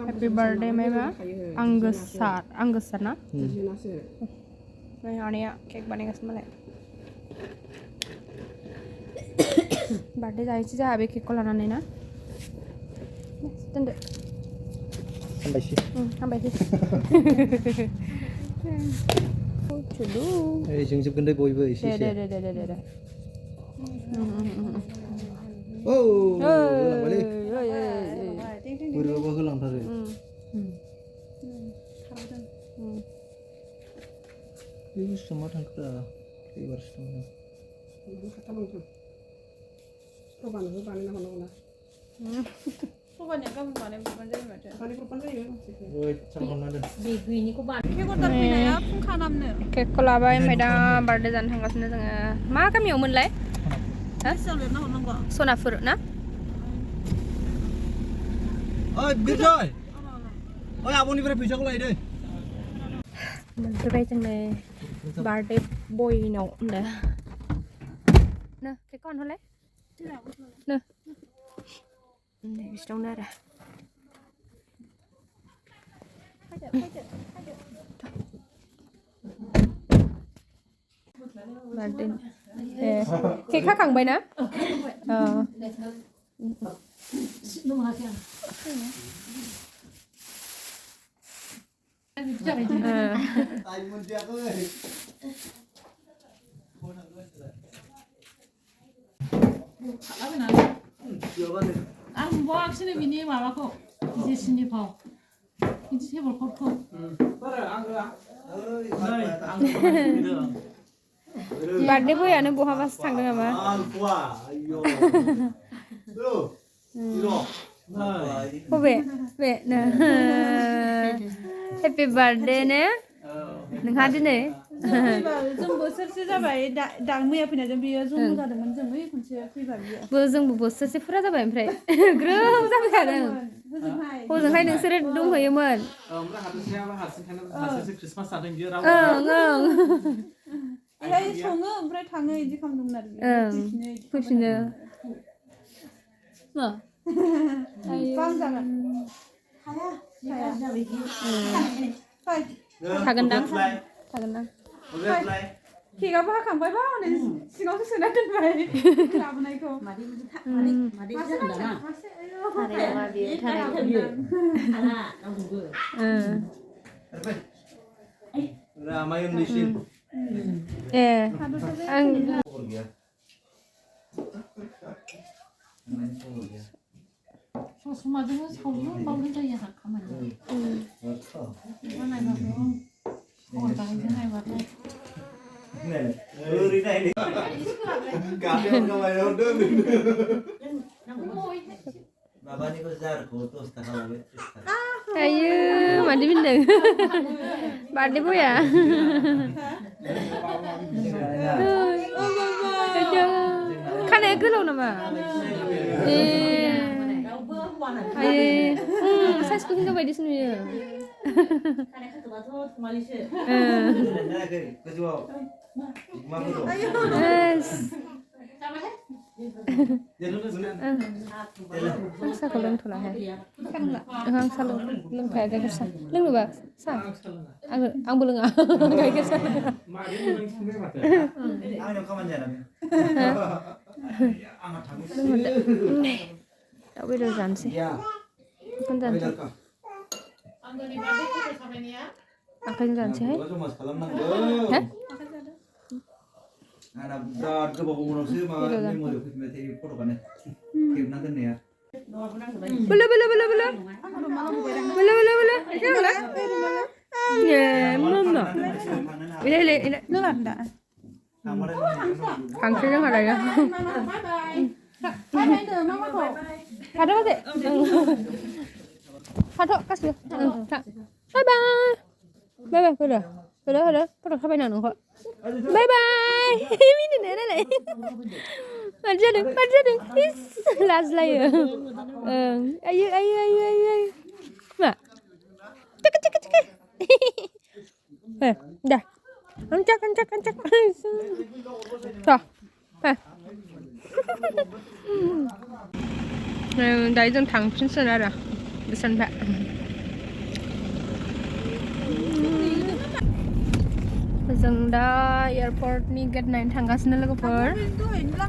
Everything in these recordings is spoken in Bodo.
Happy birthdayไหมวะAnggesar ना नहीं आने केक बनेगा इसमें ले बर्थडे जायची जा अभी केक को लाना नहीं ना दोनदो हामबायसै चुलु जों जोबगोन दे बयबो एसे दे औ माले बोरैबाबा होलांथारो बे बुस्थुआ मा थांखोरा एबारसो थांदों सबानोबो बानायना हरनांगौ ना सबानिया गाबोन बानायब्रबबानो जायो माथो बानायब्रबबानो जायो ओइ साल खालामना दोन बे गैयिनिखौ बानाय केक अर्डार फैनाया फुंखा नामनो केकखौ लाबाय ओमफ्राय दा बार्थडे जानो थांगासिनो जोङो मा गामियाव मोनलाय लिस्टआव लिरना हरनांगौ सनापुर ना ओइ बिजय ओइ आब'निफ्राय फैसाखौ लाय दे मोनफैबाय जोंनि बार्थडे बयनाव नो केकखौ हानहरलाय नो बिसि दंनो आरो बार्थडे केक हाखांबाय ना आं बावाखिसै बिनि माबाखौ जेसिनि फाव बिदि टेबोल कटखौ बार्थडे बयानो बहाबासो थांदों नामा बबे बे नो हेपि बार्थडे ने नोंहा दिनै जों बोसोरसे जाबाय दा मैया फैनायजों बियो जन्म जादोंमोन जों बै खनसे फैबा बियो जोंबो बोसोरसे फुरा जाबाय ओमफ्राय ग्रोब जाबाय थादों हजोंहाय नोंसोरो दंहैयोमोन बेहाय सङो ओमफ्राय थाङो बिदि खालामदोंमोन आरो फैफिनो जागोन थागोनदां केकआबो हाखांबाय बा हनै सिङावसो सोना दोनबाय लाबोनायखौ ससमाजोंनो सावजों बावनो जायो आंहा खामानिया नायबाबो नायबाथाय माबानिखौ जारखौ 10 थाखा लाबाय 30 थाखा आयो मादि बिनदों बार्थडे बया खानाया गोलाव नामा साइजखौ हिनजाव बायदिसो नुयो साहाखौ लोंथ'लाहाय आं साहा लोंखाया गाइखेर साहा लोंनोबा साहा आंबो लोङा गाइखेर साहा दाउ बेदर जानोसै बेखौनो जानोसै आखाइजों जानोसैहाय आंना बिराद गोबाव उनावसो माबा मेम'रियाव फैफिनबाय थायो फट'आनो खेबना दोननाया बोलो बोलो बोलो बोलो बोलो बोलो बोलो mana ini Nolanda kankernya nggak ada ya ada apa sih ada kasih bye bye bye bye udah udah sampai nanu kok bye bye ini nenek lagi aja deh las lah ya ayo mak cek dah ancak toh đấy dân thằng chuyên sơn ra बेसेबां जों दा एयारपर्टनि गेट नायनो थांगासिनो लोगोफोर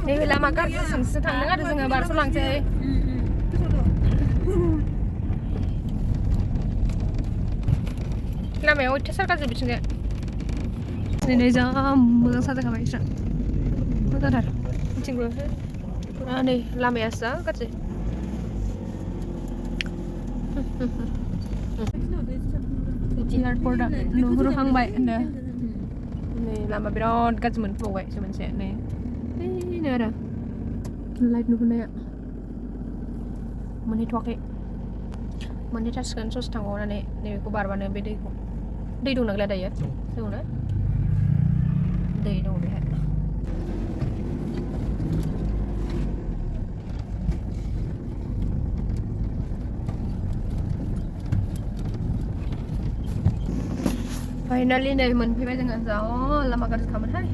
नैबे लामा गाज्रिजोंसो थांदों आरो जोङो बारस'लांसै लामायाव अयथासार गाज्रि बिथिंजाय दिनै जा मोजां साजायखाबाय बिस्रा मोजांथार बिथिंबो पुरा नै लामायासो जा गाज्रि एयारपर्टआ नुहुरहांबाय होनदो नै लामा बिराद गाज्रि मोनफैबावबायसो मोनसे नै बैनो आरो लाइट नुहुरनाया मोनहैथ'वाखै मोनहैथारसिगोन ससे थांबावनानै नैबेखौ बारबानो बे दैखौ दै दंना गैला दायो दङ ना दै दङ बेहाय फाइनालि नै मोनफैबाय जोङो जा लामा गाज्रिखामोनहाय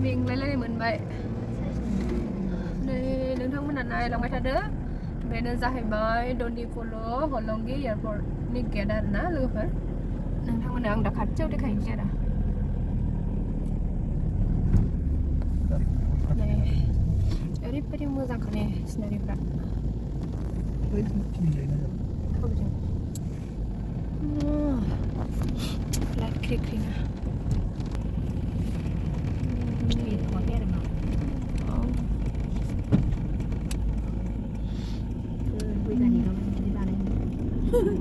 मेंलायलायनाय मोनबाय नै नोंथांमोना नायलांबाय थादो बेनो जाहैबाय डन्डिफल हलंगि एयारपर्टनि गेट आरोना लोगोफोर नोंथांमोना आं दा खाथियाव देखायनोसै आरो नै ओरैबायदि मोजांखा ने सिनारिफ्रा लाइट ख्रि ख्रिनो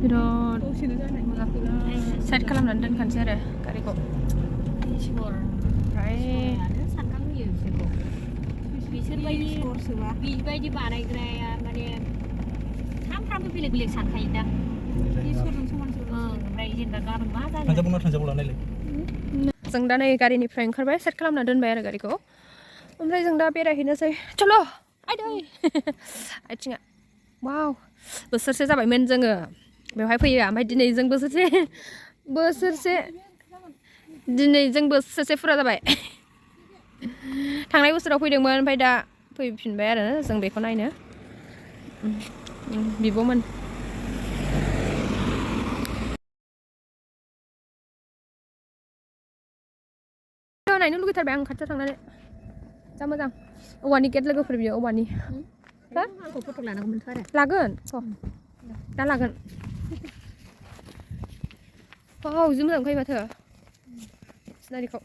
बिराद साइड खालामनानै दोनखानोसै आरो गारिखौ ओमफ्राय बिबायदि बानायग्राया माने सानफ्रामबो बेलेग बेलेग सानखायो दा ओमफ्राय जेनेबा गाबोन मा जागोन जों दा नै गारिनिफ्राय ओंखारबाय साइड खालामना दोनबाय आरो गारिखौ ओमफ्राय जों दा बेरायहैनोसै चलो आइदै आथिङा वाव बोसोरसे जाबायमोन जोङो बेवहाय फैयो ओमफ्राय दिनै जों बोसोरसे फुरा जाबाय थांनाय बोसोराव फैदोंमोन ओमफ्राय दा फैफिनबाय आरो जों बेखौ नायनो बिब'मोन नायनो लुगैथारबाय आं खाथियाव थांनानै जा मोजां औवानि गेट लोगोफोर बियो औवानि फट' लानांगौमोनथ' आरो लागोन दा लागोन वाव जि मोजां फैयो माथो सिनारिखौ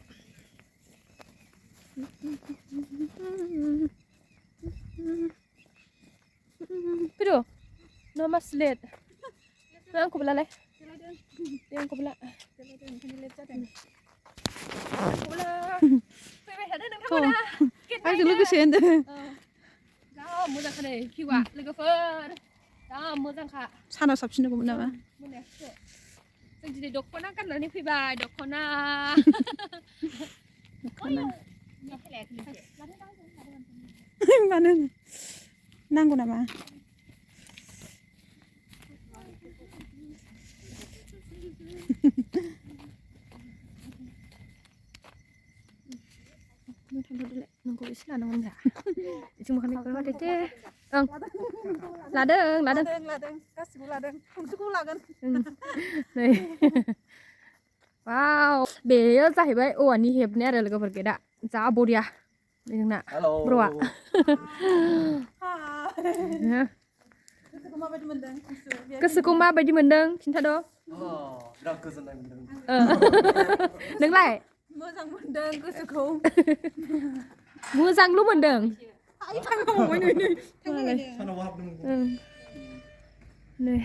फैद' ना मा स्लेट आंखौबो लालाय दे आंखौबो ला फैबाय थादो नोंथांमोना आंजों लोगोसे होनदों जा मोजांखा नै भिउआ लोगोफोर जा मोजांखा सानाव साबसिन दंमोन नामा मोनायावसो जों दिनै दख'ना गाननानै फैबाय दख'ना मानो नांगौ नामा नोंखौ एसे लानांगौ दा जों मोखांनिफ्राय माथो ओं लादों गासिबो लादों खनसेखौ लागोन नै वाव बेयो जाहैबाय औवानि हेबनाय आरो लोगोफोर गेटआ जा बरिया जोंना ब्र'आ गोसोखौ माबायदि मोनदों खिन्थाद' बिराद गोजोननाय मोनदों नोंलाय मोजां मोनदों गोसोखौ मोजांल' मोनदों नै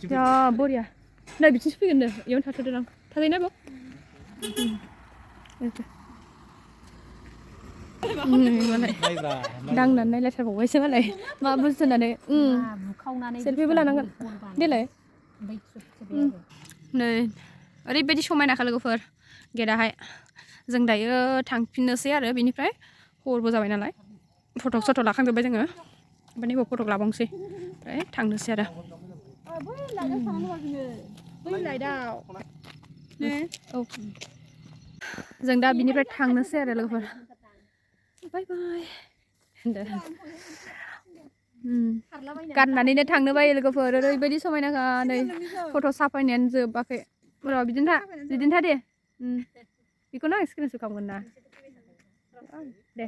जा बरिया नै बिथिंसो फैगोन नो इयावनो थाथ'दो आं थाजायो ना बेयाव मालाय दांनानै नायलायथारबावबायसो मालाय मा बुस्थु होननानै सेलफिबो लानांगोन देलाय नै ओरैबायदि समायनाखा लोगोफोर गेटआहाय जों दायो थांफिननोसै आरो बेनिफ्राय हरबो जाबाय नालाय फटक सटक लाखांजोब्बाय जोङो ओमफ्राय नैबाव फटक लाबावनोसै ओमफ्राय थांनोसै आरो बै लाइटआव औ जों दा बिनिफ्राय थांनोसै आरो लोगोफोर बाय बाय गाननानैनो थांनो बायो लोगोफोर ओरैबायदि समायनाखा नै फट' साफायनायानो जोबाखै र' बिदिनो था दे बेखौनो आं स्क्रिनसट खालामगोन ना दे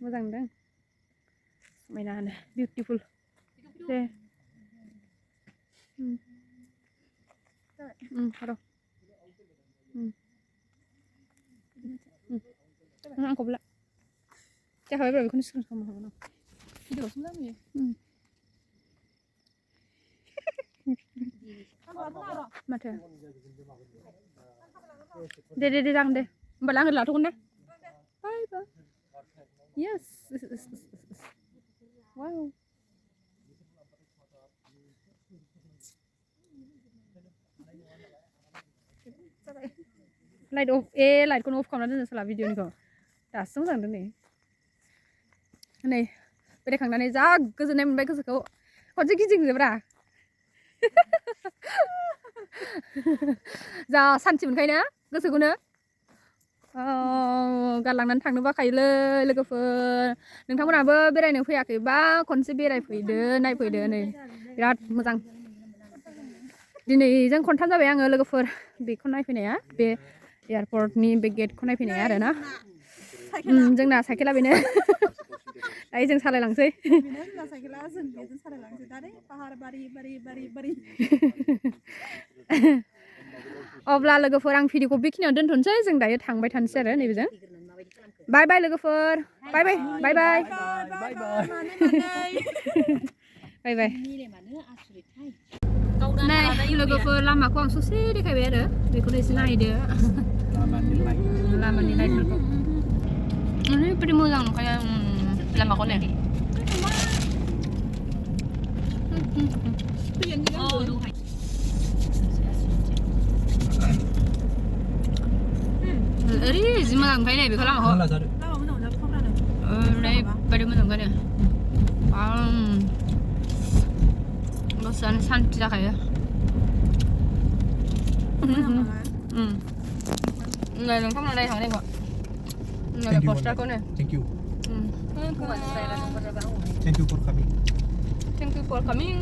मोजां नुदों समायनानो बिउटिफुल दे र' आंखौ बुला जाखाबाय ब्रा बेखौनो स्क्रिन खालामनो हागोन आं भिडिअ'सो मोजां नुयो माथो दे जागोन दे होमबालाय आङो लाथ'गोन ना bye bye yes wow light off लाइटखौनो अफ खालामना दोननो साला भिडिअनिखौ दासो मोजां नुदों नै बेरायखांनानै जा गोजोननाय मोनबाय गोसोखौ खनसे गिदिंजोब्रा जा सान्थि मोनखायो ना गोसोखौनो गारलांनानै थांनो बाखायोलै लोगोफोर नोंथांमोनाबो बेरायनो फैयाखैबा खनसे बेरायफैदो नायफैदो नै बिराद मोजां दिनैजों खनथाम जाबाय आङो लोगोफोर बेखौ नायफैनाया बे एयारपर्टनि बे गेटखौ नायफैनाया आरो ना जोंना साइकेला बेनो दायो जों सालायलांसै अब्ला लोगोफोर आं भिडिअखौ बेखिनियाव दोनथ'नोसै जों दायो थांबाय थानोसै आरो नैबेजों बाय बाय लोगोफोर बाय बाय बाय बाय बाय बाय नै लोगोफोर लामाखौ आं ससे देखायबाय आरो बेखौनो एसे नायदो लामानि लाइटफोरखौ ओरैबायदि मोजां नुखायो लामाखौ नै ओरैबायदि मोजां नुखायो नै बेखौ लामाखौ ओरैबायदि मोजां नुखायो गोसोआनो सान्थि जाखायो नै नोंथांमोना नायखांनायखौ नै पस्टारखौ नै Thank you. Thank you for coming. Thank you for coming.